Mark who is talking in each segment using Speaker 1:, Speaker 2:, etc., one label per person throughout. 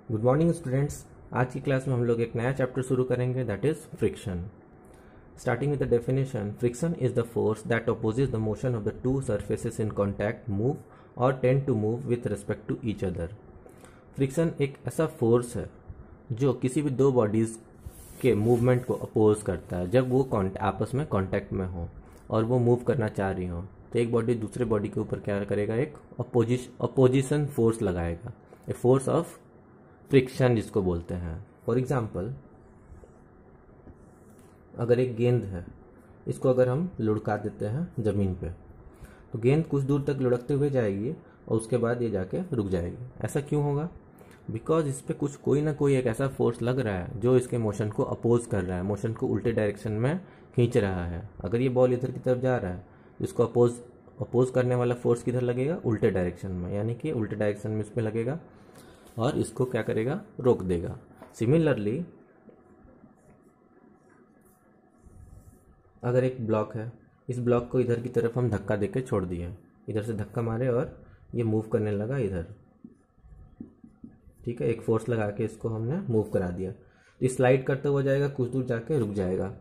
Speaker 1: Good morning students. आज की class में हम लोग एक नया चैप्टर शुरू करेंगे, that is friction. Starting with the definition, friction is the force that opposes the motion of the two surfaces in contact move और tend to move with respect to each other. Friction एक ऐसा force है जो किसी भी दो bodies के movement को अपोज करता है जब वो आपस में कॉन्टैक्ट में हो और वो मूव करना चाह रही हो। तो एक बॉडी दूसरे बॉडी के ऊपर क्या करेगा, एक अपोजिशन फोर्स लगाएगा, ए फोर्स ऑफ फ्रिक्शन जिसको बोलते हैं। फॉर एग्जाम्पल, अगर एक गेंद है, इसको अगर हम लुढ़का देते हैं ज़मीन पे, तो गेंद कुछ दूर तक लुढ़कते हुए जाएगी और उसके बाद ये जाके रुक जाएगी। ऐसा क्यों होगा? बिकॉज इस पर कोई ना कोई एक ऐसा फोर्स लग रहा है जो इसके मोशन को अपोज कर रहा है, मोशन को उल्टे डायरेक्शन में खींच रहा है। अगर ये बॉल इधर की तरफ जा रहा है, इसको अपोज करने वाला फोर्स किधर लगेगा? उल्टे डायरेक्शन में, यानी कि उल्टे डायरेक्शन में इसमें लगेगा और इसको क्या करेगा? रोक देगा। सिमिलरली, अगर एक ब्लॉक है, इस ब्लॉक को इधर की तरफ हम धक्का देके छोड़ दिए, इधर से धक्का मारे और ये मूव करने लगा इधर, ठीक है, एक फोर्स लगा के इसको हमने मूव करा दिया, तो स्लाइड करते हुआ जाएगा, कुछ दूर जाके रुक जाएगा।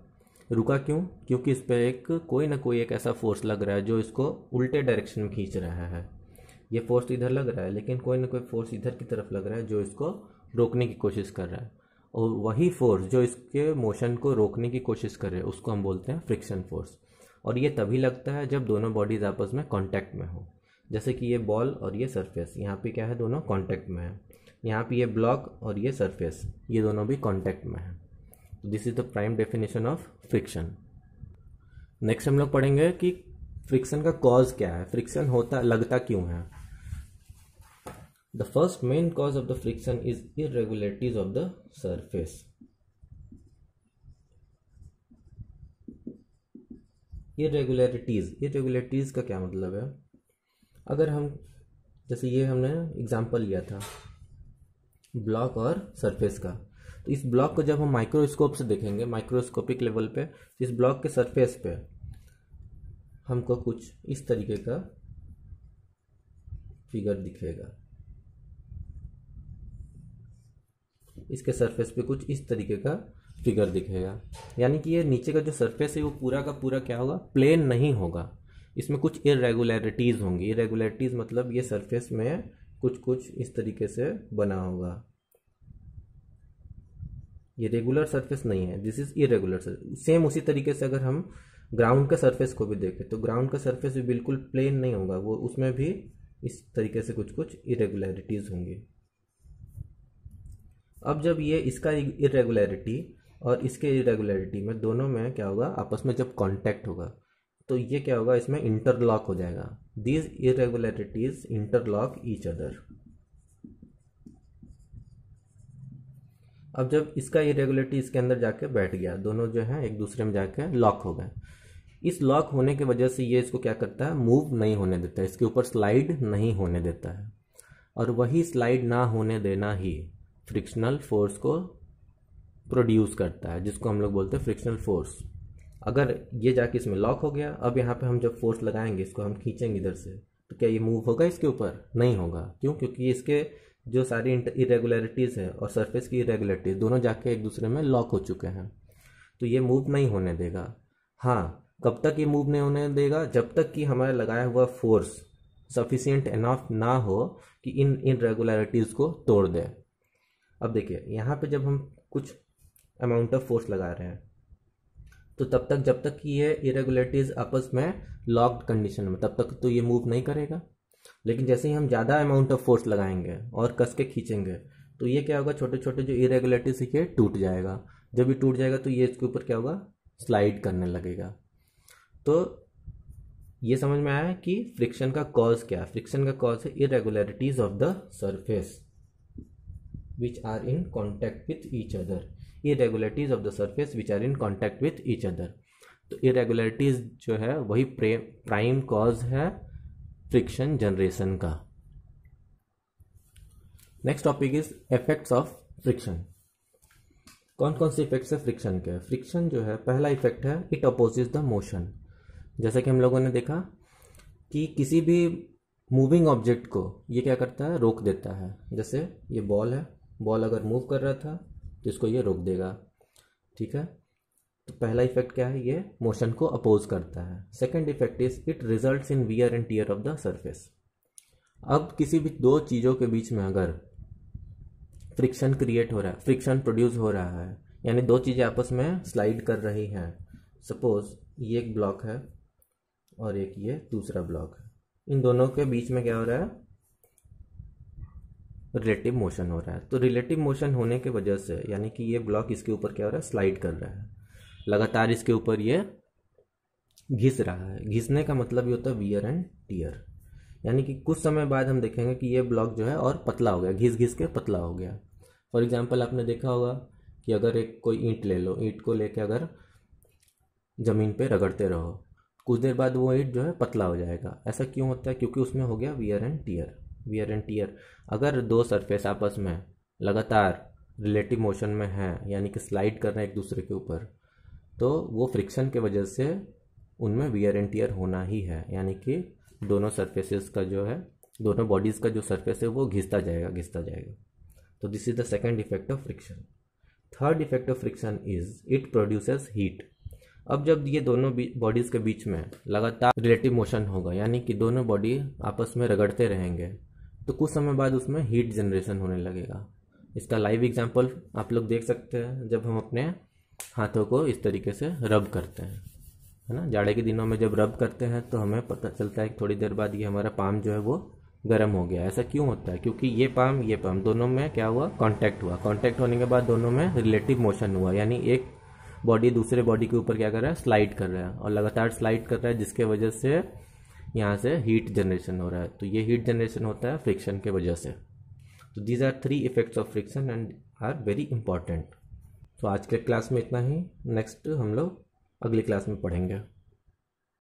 Speaker 1: रुका क्यों? क्योंकि इस पर एक कोई ना कोई एक ऐसा फोर्स लग रहा है जो इसको उल्टे डायरेक्शन में खींच रहा है। ये फोर्स इधर लग रहा है, लेकिन कोई ना कोई फोर्स इधर की तरफ लग रहा है जो इसको रोकने की कोशिश कर रहा है, और वही फोर्स जो इसके मोशन को रोकने की कोशिश कर रहे हैं उसको हम बोलते हैं फ्रिक्शन फोर्स। और ये तभी लगता है जब दोनों बॉडीज आपस में कांटेक्ट में हो। जैसे कि ये बॉल और ये सरफेस, यहाँ पे क्या है, दोनों कांटेक्ट में है। यहाँ पे ये ब्लॉक और ये सरफेस, ये दोनों भी कांटेक्ट में है। This is the prime definition of friction. Next हम लोग पढ़ेंगे कि फ्रिक्शन का कॉज क्या है, फ्रिक्शन लगता क्यों है। The first main cause of the friction is irregularities of the surface. irregularities का क्या मतलब है? अगर हम, जैसे ये हमने एग्जांपल लिया था ब्लॉक और सरफेस का, तो इस ब्लॉक को जब हम माइक्रोस्कोप से देखेंगे, माइक्रोस्कोपिक लेवल पे, तो इस ब्लॉक के सरफेस पे हमको कुछ इस तरीके का फिगर दिखेगा, इसके सरफेस पे कुछ इस तरीके का फिगर दिखेगा। यानी कि ये नीचे का जो सरफेस है वो पूरा का पूरा क्या होगा? प्लेन नहीं होगा, इसमें कुछ इरेगुलरिटीज होंगी। इरेगुलरिटीज मतलब ये सरफेस में कुछ कुछ इस तरीके से बना होगा। ये रेगुलर सरफेस नहीं है, this is irregular surface. Same उसी तरीके से अगर हम ग्राउंड का सरफेस को भी देखें तो ग्राउंड का सरफेस भी बिल्कुल प्लेन नहीं होगा, वो उसमें भी इस तरीके से कुछ कुछ इरेगुलरिटीज होंगी। अब जब ये इसका इरेगुलरिटी और इसके इरेगुलरिटी में दोनों में क्या होगा? आपस में जब कांटेक्ट होगा तो ये क्या होगा? इसमें इंटरलॉक हो जाएगा। These irregularities interlock each other. अब जब इसका इरेगुलरिटी इसके अंदर जाके बैठ गया, दोनों जो है एक दूसरे में जाके लॉक हो गए। इस लॉक होने की वजह से ये इसको क्या करता है? मूव नहीं होने देता है, इसके ऊपर स्लाइड नहीं होने देता है। और वही स्लाइड ना होने देना ही फ्रिक्शनल फोर्स को प्रोड्यूस करता है, जिसको हम लोग बोलते हैं फ्रिक्शनल फोर्स। अगर ये जाके इसमें लॉक हो गया, अब यहाँ पे हम जब फोर्स लगाएंगे, इसको हम खींचेंगे इधर से, तो क्या ये मूव होगा इसके ऊपर? नहीं होगा। क्यों? क्योंकि इसके जो सारी इरेगुलरिटीज है और सरफेस की इरेगुलरिटीज दोनों जाके एक दूसरे में लॉक हो चुके हैं, तो ये मूव नहीं होने देगा। हाँ, कब तक ये मूव नहीं होने देगा? जब तक कि हमारा लगाया हुआ फोर्स सफिशिएंट एनफ ना हो कि इन इरेगुलरिटीज को तोड़ दे। अब देखिए, यहाँ पे जब हम कुछ अमाउंट ऑफ फोर्स लगा रहे हैं तो तब तक, जब तक कि ये इरेगुलरिटीज आपस में लॉक्ड कंडीशन में, तब तक तो ये मूव नहीं करेगा। लेकिन जैसे ही हम ज़्यादा अमाउंट ऑफ फोर्स लगाएंगे और कस के खींचेंगे तो ये क्या होगा? छोटे छोटे जो इरेगुलरिटीज है टूट जाएगा। जब ये टूट जाएगा तो ये इसके ऊपर क्या होगा? स्लाइड करने लगेगा। तो ये समझ में आया कि फ्रिक्शन का कॉज क्या है। फ्रिक्शन का कॉज है irregularities of the surface which are in contact with each other. Irregularities of the surface which are in contact with each other. तो irregularities जो है वही प्राइम कॉज है फ्रिक्शन जनरेशन का। Next topic is effects of friction. कौन कौन से effects है फ्रिक्शन के? फ्रिक्शन जो है, पहला इफेक्ट है इट अपोजेस द मोशन। जैसा कि हम लोगों ने देखा कि किसी भी मूविंग ऑब्जेक्ट को ये क्या करता है? रोक देता है। जैसे ये बॉल है, बॉल अगर मूव कर रहा था तो इसको ये रोक देगा, ठीक है। तो पहला इफेक्ट क्या है, ये मोशन को अपोज करता है। Second effect is it results in wear and tear of the surface. अब किसी भी दो चीज़ों के बीच में अगर फ्रिक्शन क्रिएट हो रहा है, फ्रिक्शन प्रोड्यूस हो रहा है, यानी दो चीज़ें आपस में स्लाइड कर रही हैं, सपोज ये एक ब्लॉक है और एक ये दूसरा ब्लॉक है, इन दोनों के बीच में क्या हो रहा है, रिलेटिव मोशन हो रहा है। तो रिलेटिव मोशन होने की वजह से यानी कि ये ब्लॉक इसके ऊपर क्या हो रहा है, स्लाइड कर रहा है, लगातार इसके ऊपर ये घिस रहा है। घिसने का मतलब ये होता है वियर एंड टियर, यानी कि कुछ समय बाद हम देखेंगे कि ये ब्लॉक जो है और पतला हो गया, घिस घिस के पतला हो गया। फॉर एग्जांपल आपने देखा होगा कि अगर एक कोई ईंट ले लो, ईंट को लेके अगर ज़मीन पे रगड़ते रहो, कुछ देर बाद वो ईंट जो है पतला हो जाएगा। ऐसा क्यों होता है, क्योंकि उसमें हो गया wear and tear. Wear and tear, अगर दो सरफेस आपस में लगातार रिलेटिव मोशन में है, यानी कि स्लाइड कर रहे हैं एक दूसरे के ऊपर, तो वो फ्रिक्शन के वजह से उनमें वियर एंड टियर होना ही है, यानी कि दोनों सरफेसेस का जो है, दोनों बॉडीज़ का जो सरफेस है वो घिसता जाएगा घिसता जाएगा। तो this is the second effect of friction. Third effect of friction is it produces heat. अब जब ये दोनों बॉडीज़ के बीच में लगातार रिलेटिव मोशन होगा, यानी कि दोनों बॉडी आपस में रगड़ते रहेंगे, तो कुछ समय बाद उसमें हीट जनरेशन होने लगेगा। इसका लाइव एग्जांपल आप लोग देख सकते हैं जब हम अपने हाथों को इस तरीके से रब करते हैं, है ना। जाड़े के दिनों में जब रब करते हैं तो हमें पता चलता है कि थोड़ी देर बाद ये हमारा पाम जो है वो गर्म हो गया। ऐसा क्यों होता है, क्योंकि ये पाम दोनों में क्या हुआ, कांटेक्ट हुआ। कांटेक्ट होने के बाद दोनों में रिलेटिव मोशन हुआ, यानी एक बॉडी दूसरे बॉडी के ऊपर क्या कर रहा है, स्लाइड कर रहा है, और लगातार स्लाइड कर रहा है, जिसके वजह से यहाँ से हीट जनरेशन हो रहा है। तो ये हीट जनरेशन होता है फ्रिक्शन के वजह से। तो these are 3 effects of friction and are very important. तो आज के क्लास में इतना ही, नेक्स्ट हम लोग अगली क्लास में पढ़ेंगे।